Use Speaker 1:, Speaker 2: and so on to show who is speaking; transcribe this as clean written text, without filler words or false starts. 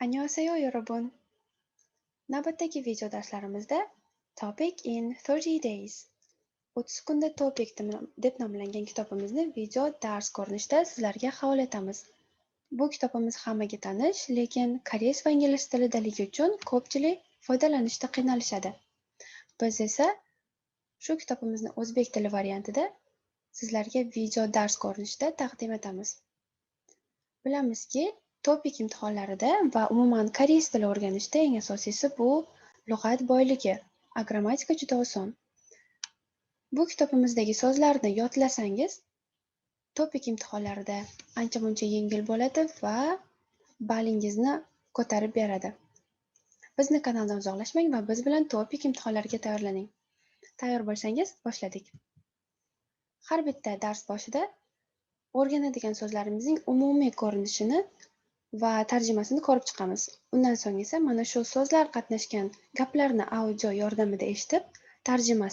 Speaker 1: Annyeonghaseyo yorobun. Navbatdagi video darslarimizda Topic in 30 days 30 kunda Topic deb nomlangan kitobimizni video dars ko'rinishida sizlarga havola etamiz. Bu kitobimiz hammaga tanish, lekin koreys va ingliz tilidaligi uchun ko'pchilik foydalanishda qiynalishadi. Biz esa shu kitobimizni o'zbek tili variantida sizlarga video dars ko'rinishida taqdim etamiz. Bilamizki, Topic imtihonlarida va umuman koreys tili o'rganishda eng asosiysi bu lug'at boyligi, a grammatika juda oson. Bu kitobimizdagi so'zlarni yodlasangiz, Topic imtihonlarida ancha-muncha yengil bo'ladi va ballingizni ko'tarib beradi. Bizni kanaldan uzoqlashmang va biz bilan Topic imtihonlariga tayyorlaning. Tayyor bo'lsangiz, boshladik. Har bitta dars boshida o'rganadigan so'zlarimizning umumiy ko'rinishini va tarjimasini ko'rib chiqamiz. Undan so'ng esa mana shu so'zlar qatnashgan gaplarni audio yordamida eshitib, tarjimasini